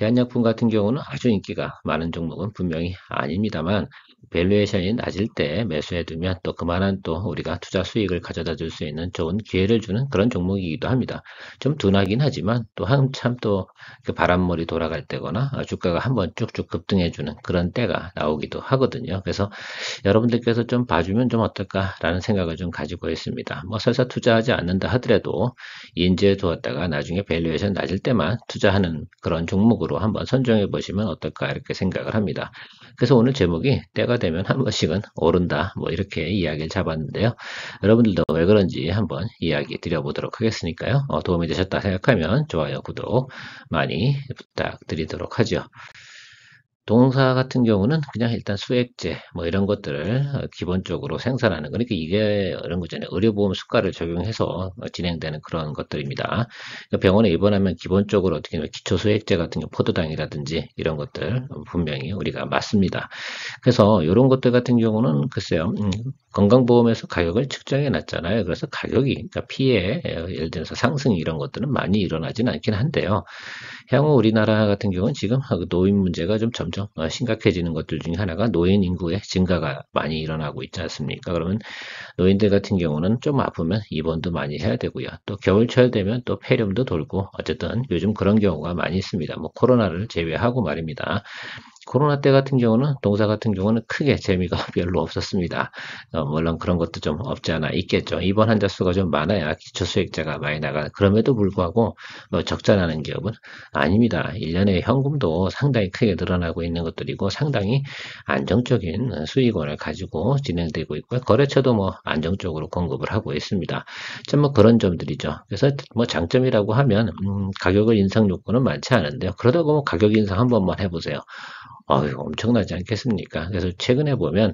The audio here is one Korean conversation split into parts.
대한약품 같은 경우는 아주 인기가 많은 종목은 분명히 아닙니다만 밸류에이션이 낮을 때 매수해 두면 또 그만한 또 우리가 투자 수익을 가져다 줄 수 있는 좋은 기회를 주는 그런 종목이기도 합니다. 좀 둔하긴 하지만 또 한참 또 그 바람머리 돌아갈 때거나 주가가 한번 쭉쭉 급등해 주는 그런 때가 나오기도 하거든요. 그래서 여러분들께서 좀 봐주면 좀 어떨까라는 생각을 좀 가지고 있습니다. 뭐 설사 투자하지 않는다 하더라도 인지해 두었다가 나중에 밸류에이션 낮을 때만 투자하는 그런 종목으로 한번 선정해 보시면 어떨까 이렇게 생각을 합니다. 그래서 오늘 제목이 때가 되면 한 번씩은 오른다 뭐 이렇게 이야기를 잡았는데요. 여러분들도 왜 그런지 한번 이야기 드려보도록 하겠으니까요. 도움이 되셨다 생각하면 좋아요, 구독 많이 부탁드리도록 하죠. 동사 같은 경우는 그냥 일단 수액제 뭐 이런 것들을 기본적으로 생산하는 그러니까 이게 이런 거잖아요. 의료보험 수가를 적용해서 진행되는 그런 것들입니다. 그러니까 병원에 입원하면 기본적으로 어떻게 보면 기초수액제 같은 경우 포도당이라든지 이런 것들 분명히 우리가 맞습니다. 그래서 이런 것들 같은 경우는 글쎄요, 건강보험에서 가격을 측정해 놨잖아요. 그래서 가격이, 그러니까 피해, 예를 들어서 상승 이런 것들은 많이 일어나진 않긴 한데요. 향후 우리나라 같은 경우는 지금 노인 문제가 좀 점점 심각해지는 것들 중에 하나가 노인 인구의 증가가 많이 일어나고 있지 않습니까? 그러면 노인들 같은 경우는 좀 아프면 입원도 많이 해야 되고요. 또 겨울철 되면 또 폐렴도 돌고 어쨌든 요즘 그런 경우가 많이 있습니다. 뭐 코로나를 제외하고 말입니다. 코로나 때 같은 경우는 동사 같은 경우는 크게 재미가 별로 없었습니다. 물론 그런 것도 좀 없지 않아 있겠죠. 입원 환자 수가 좀 많아야 기초수익자가 많이 나가. 그럼에도 불구하고 뭐 적자나는 기업은 아닙니다. 1년에 현금도 상당히 크게 늘어나고 있는 것들이고 상당히 안정적인 수익원을 가지고 진행되고 있고요. 거래처도 뭐 안정적으로 공급을 하고 있습니다. 참 뭐 그런 점들이죠. 그래서 뭐 장점이라고 하면 가격을 인상 요건은 많지 않은데요. 그러다가 뭐 가격 인상 한 번만 해보세요. 엄청나지 않겠습니까? 그래서 최근에 보면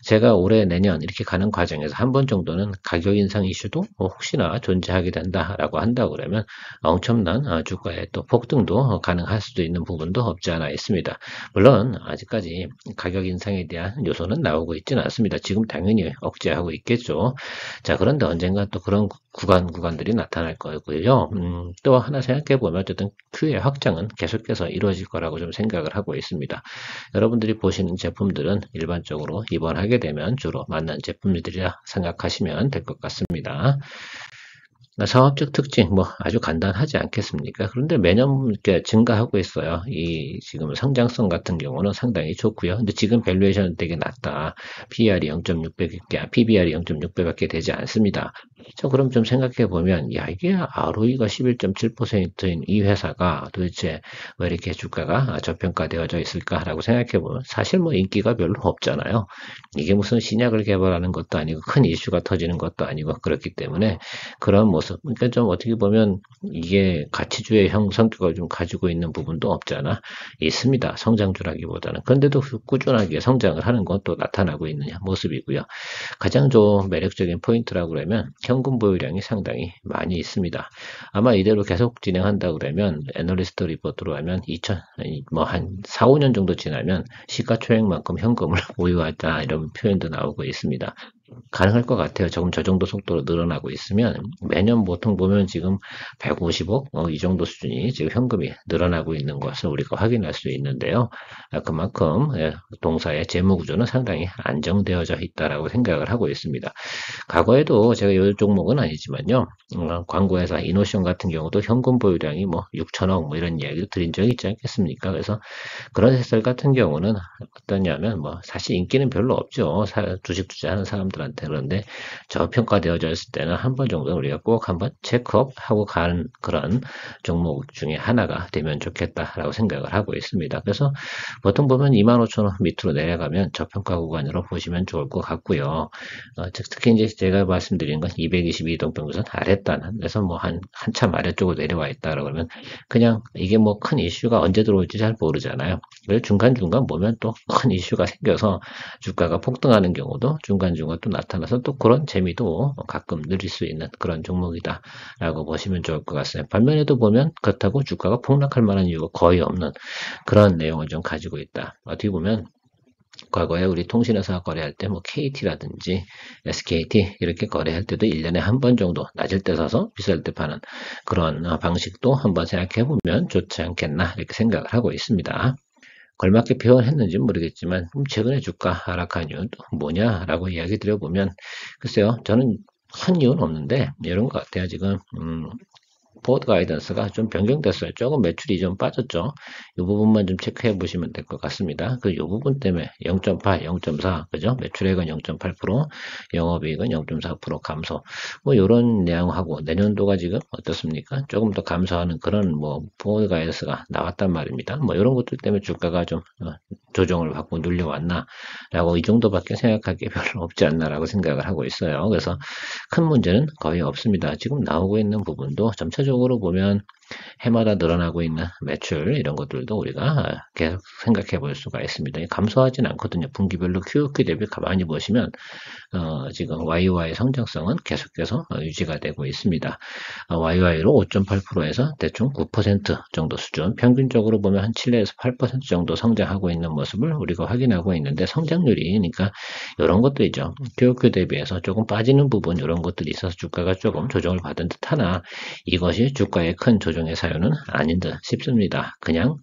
제가 올해 내년 이렇게 가는 과정에서 한 번 정도는 가격 인상 이슈도 혹시나 존재하게 된다라고 한다고 그러면 엄청난 주가의 또 폭등도 가능할 수도 있는 부분도 없지 않아 있습니다. 물론 아직까지 가격 인상에 대한 요소는 나오고 있지는 않습니다. 지금 당연히 억제하고 있겠죠. 자, 그런데 언젠가 또 그런 구간들이 나타날 거고요. 또 하나 생각해 보면 어쨌든 큐의 확장은 계속해서 이루어질 거라고 좀 생각을 하고 있습니다. 여러분들이 보시는 제품들은 일반적으로 입원하게 되면 주로 맞는 제품들이라 생각하시면 될 것 같습니다. 사업적 특징, 뭐 아주 간단하지 않겠습니까? 그런데 매년 이렇게 증가하고 있어요. 이 지금 성장성 같은 경우는 상당히 좋고요. 근데 지금 밸류에이션은 되게 낮다. PER이 0.6배밖에, PBR이 0.6배밖에 되지 않습니다. 자, 그럼 좀 생각해 보면, 야, 이게 ROE가 11.7%인 이 회사가 도대체 왜 이렇게 주가가 저평가되어져 있을까라고 생각해 보면, 사실 뭐 인기가 별로 없잖아요. 이게 무슨 신약을 개발하는 것도 아니고 큰 이슈가 터지는 것도 아니고 그렇기 때문에 그런 모습. 그러니까 좀 어떻게 보면 이게 가치주의 형 성격을 좀 가지고 있는 부분도 없지 않아 있습니다. 성장주라기보다는. 그런데도 꾸준하게 성장을 하는 건 또 나타나고 있는 모습이고요. 가장 좀 매력적인 포인트라고 그러면 현금 보유량이 상당히 많이 있습니다. 아마 이대로 계속 진행한다 그러면 애널리스트 리포트로 하면 2000, 뭐한 4, 5년 정도 지나면 시가총액만큼 현금을 보유하다 이런 표현도 나오고 있습니다. 가능할 것 같아요. 조금 저 정도 속도로 늘어나고 있으면 매년 보통 보면 지금 150억 이 정도 수준이 지금 현금이 늘어나고 있는 것을 우리가 확인할 수 있는데요. 그만큼 동사의 재무 구조는 상당히 안정되어져 있다라고 생각을 하고 있습니다. 과거에도 제가 이 종목은 아니지만요. 광고회사 이노션 같은 경우도 현금 보유량이 뭐 6천억 뭐 이런 이야기도 드린 적이 있지 않겠습니까? 그래서 그런 햇살 같은 경우는 어떠냐면 뭐 사실 인기는 별로 없죠. 주식 투자하는 사람들한테. 그런데 저평가되어져 있을 때는 한 번 정도 우리가 꼭 한번 체크업하고 가는 그런 종목 중에 하나가 되면 좋겠다라고 생각을 하고 있습니다. 그래서 보통 보면 25,000원 밑으로 내려가면 저평가 구간으로 보시면 좋을 것 같고요. 특히 이제 제가 말씀드린 건 222동평선 아랫단에서 뭐 한참 아래쪽으로 내려와 있다라고 그러면 그냥 이게 뭐 큰 이슈가 언제 들어올지 잘 모르잖아요. 그래서 중간중간 보면 또 큰 이슈가 생겨서 주가가 폭등하는 경우도 중간중간 또 나타나서 또 그런 재미도 가끔 누릴 수 있는 그런 종목이다라고 보시면 좋을 것 같습니다. 반면에도 보면 그렇다고 주가가 폭락할 만한 이유가 거의 없는 그런 내용을 좀 가지고 있다. 어떻게 보면 과거에 우리 통신회사 거래할 때 뭐 KT라든지 SKT 이렇게 거래할 때도 1년에 한 번 정도 낮을 때 사서 비쌀 때 파는 그런 방식도 한번 생각해 보면 좋지 않겠나 이렇게 생각을 하고 있습니다. 걸맞게 표현했는지 모르겠지만 최근에 주가 하락한 이유는 또 뭐냐라고 이야기 드려보면 글쎄요 저는 큰 이유는 없는데 이런 것 같아요. 지금 포워드 가이던스가 좀 변경됐어요. 조금 매출이 좀 빠졌죠. 이 부분만 좀 체크해 보시면 될 것 같습니다. 이 부분 때문에 0.8, 0.4, 그죠? 매출액은 0.8%, 영업이익은 0.4% 감소. 뭐 이런 내용하고 내년도가 지금 어떻습니까? 조금 더 감소하는 그런 뭐 포워드 가이던스가 나왔단 말입니다. 뭐 이런 것들 때문에 주가가 좀 조정을 받고 눌려왔나라고 이 정도밖에 생각할 게 별로 없지 않나라고 생각을 하고 있어요. 그래서 큰 문제는 거의 없습니다. 지금 나오고 있는 부분도 점차적으로 보면 해마다 늘어나고 있는 매출 이런 것들도 우리가 계속 생각해 볼 수가 있습니다. 감소하진 않거든요. 분기별로 QOQ 대비 가만히 보시면 지금 YY 성장성은 계속해서 유지가 되고 있습니다. YY로 5.8%에서 대충 9% 정도 수준, 평균적으로 보면 한 7에서 8% 정도 성장하고 있는 모습을 우리가 확인하고 있는데 성장률이 그러니까 이런 것들이죠. QOQ 대비해서 조금 빠지는 부분 이런 것들이 있어서 주가가 조금 조정을 받은 듯하나 이것이 주가의 큰 조정의 사유는 아닌 듯 싶습니다. 그냥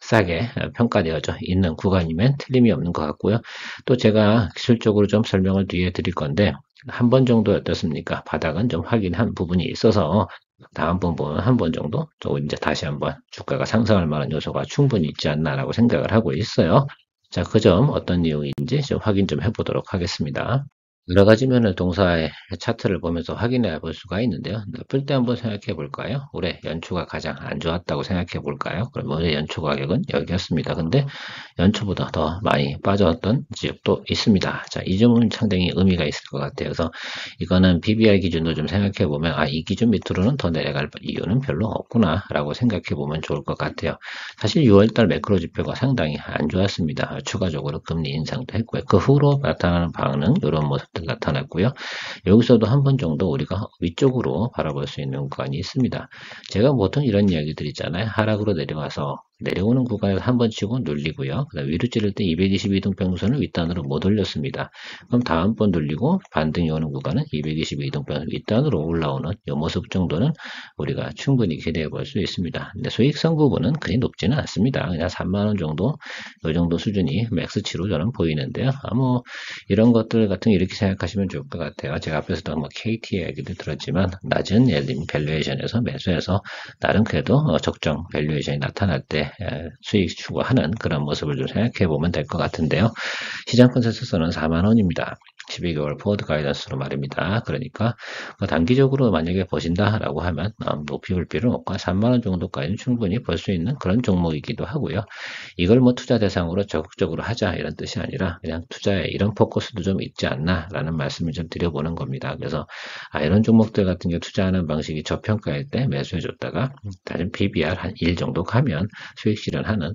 싸게 평가되어져 있는 구간이면 틀림이 없는 것 같고요. 또 제가 기술적으로 좀 설명을 뒤에 드릴 건데 한 번 정도 어떻습니까? 바닥은 좀 확인한 부분이 있어서 다음번 보면 한 번 정도 또 이제 다시 한번 주가가 상승할 만한 요소가 충분히 있지 않나라고 생각을 하고 있어요. 자, 그 점 어떤 내용인지 좀 확인 좀 해보도록 하겠습니다. 여러 가지 면의 동사의 차트를 보면서 확인해 볼 수가 있는데요. 나쁠 때 한번 생각해 볼까요? 올해 연초가 가장 안 좋았다고 생각해 볼까요? 그럼 올해 연초 가격은 여기였습니다. 근데 연초보다 더 많이 빠졌던 지역도 있습니다. 자, 이 점은 상당히 의미가 있을 것 같아요. 그래서 이거는 PBR 기준으로 좀 생각해 보면 이 기준 밑으로는 더 내려갈 이유는 별로 없구나 라고 생각해 보면 좋을 것 같아요. 사실 6월달 매크로 지표가 상당히 안 좋았습니다. 추가적으로 금리 인상도 했고요. 그 후로 나타나는 반응 이런 모습들 나타났고요. 여기서도 한 번 정도 우리가 위쪽으로 바라볼 수 있는 구간이 있습니다. 제가 보통 이런 이야기들 있잖아요. 하락으로 내려와서 내려오는 구간에서 한 번 치고 눌리고요. 그다음 위로 찌를 때 222동평선을 윗단으로 못 올렸습니다. 그럼 다음번 눌리고 반등이 오는 구간은 222동평선 윗단으로 올라오는 이 모습 정도는 우리가 충분히 기대해 볼 수 있습니다. 근데 수익성 부분은 그리 높지는 않습니다. 그냥 3만 원 정도, 이 정도 수준이 맥스치로 저는 보이는데요. 뭐 이런 것들 같은 이렇게 생각하시면 좋을 것 같아요. 제가 앞에서도 뭐 KT 얘기도 들었지만 낮은 밸류에이션에서 매수해서 나름 그래도 적정 밸류에이션이 나타날 때 수익 추구하는 그런 모습을 좀 생각해 보면 될 것 같은데요. 시장 컨센서스는 4만 원입니다. 12개월 포워드 가이던스로 말입니다. 그러니까 단기적으로 만약에 보신다라고 하면 높이 볼 필요는 없고 3만 원 정도까지는 충분히 볼 수 있는 그런 종목이기도 하고요. 이걸 뭐 투자 대상으로 적극적으로 하자 이런 뜻이 아니라 그냥 투자에 이런 포커스도 좀 있지 않나라는 말씀을 좀 드려보는 겁니다. 그래서 이런 종목들 같은 경우 투자하는 방식이 저평가일 때 매수해 줬다가 다른 PBR 한 1 정도 가면 수익 실현하는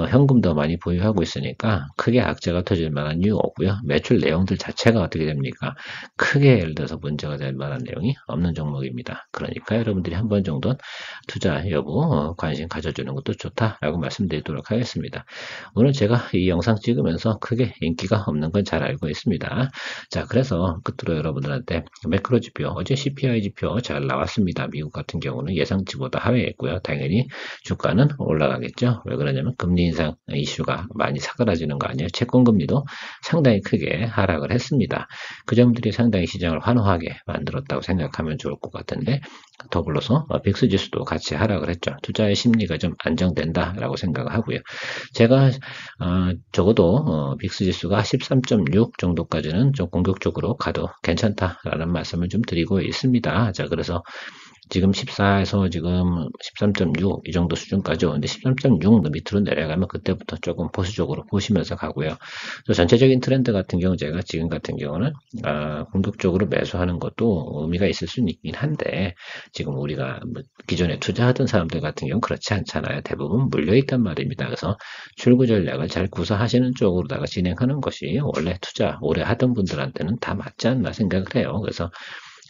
현금도 많이 보유하고 있으니까 크게 악재가 터질 만한 이유 없고요. 매출 내용들 자체가 어떻게 됩니까? 크게 예를 들어서 문제가 될 만한 내용이 없는 종목입니다. 그러니까 여러분들이 한 번 정도 투자 여부 관심 가져주는 것도 좋다라고 말씀드리도록 하겠습니다. 오늘 제가 이 영상 찍으면서 크게 인기가 없는 건 잘 알고 있습니다. 자, 그래서 끝으로 여러분들한테 매크로 지표, 어제 CPI 지표 잘 나왔습니다. 미국 같은 경우는 예상치보다 하회했고요. 당연히 주가는 올라가겠죠. 왜 그러냐면 금리 인상 이슈가 많이 사그라지는 거 아니에요. 채권금리도 상당히 크게 하락을 했습니다. 그 점들이 상당히 시장을 환호하게 만들었다고 생각하면 좋을 것 같은데 더불어서 빅스 지수도 같이 하락을 했죠. 투자의 심리가 좀 안정된다라고 생각을 하고요. 제가 적어도 빅스 지수가 13.6 정도까지는 좀 공격적으로 가도 괜찮다라는 말씀을 좀 드리고 있습니다. 자, 그래서 지금 14에서 지금 13.6 이 정도 수준까지 오는데 13.6 밑으로 내려가면 그때부터 조금 보수적으로 보시면서 가고요. 또 전체적인 트렌드 같은 경우 제가 지금 같은 경우는 공격적으로 매수하는 것도 의미가 있을 수는 있긴 한데 지금 우리가 뭐 기존에 투자하던 사람들 같은 경우는 그렇지 않잖아요. 대부분 물려있단 말입니다. 그래서 출구 전략을 잘 구사하시는 쪽으로다가 진행하는 것이 원래 투자 오래 하던 분들한테는 다 맞지 않나 생각을 해요. 그래서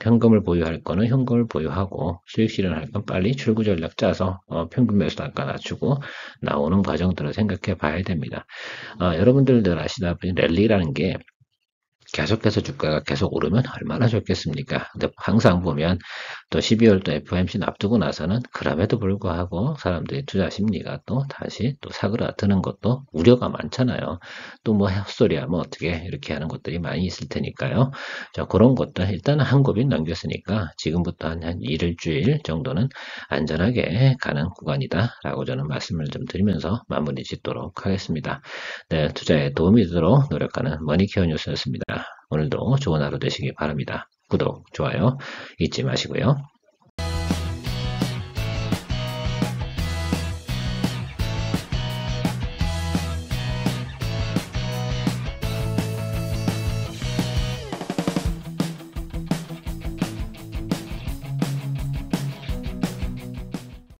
현금을 보유할 거는 현금을 보유하고 수익 실현할 건 빨리 출구 전략 짜서 평균 매수 단가 낮추고 나오는 과정들을 생각해 봐야 됩니다. 여러분들도 아시다시피 랠리라는 게 계속해서 주가가 계속 오르면 얼마나 좋겠습니까? 근데 항상 보면 또 12월 또 FOMC 앞두고 나서는 그럼에도 불구하고 사람들이 투자 심리가 또 다시 또 사그라드는 것도 우려가 많잖아요. 또 뭐 헛소리야 뭐 어떻게 이렇게 하는 것들이 많이 있을 테니까요. 자, 그런 것들 일단은 한 고비 남겼으니까 지금부터 한 일주일 정도는 안전하게 가는 구간이다라고 저는 말씀을 좀 드리면서 마무리 짓도록 하겠습니다. 네, 투자에 도움이 되도록 노력하는 머니케어 뉴스였습니다. 오늘도 좋은 하루 되시기 바랍니다. 구독, 좋아요 잊지 마시고요.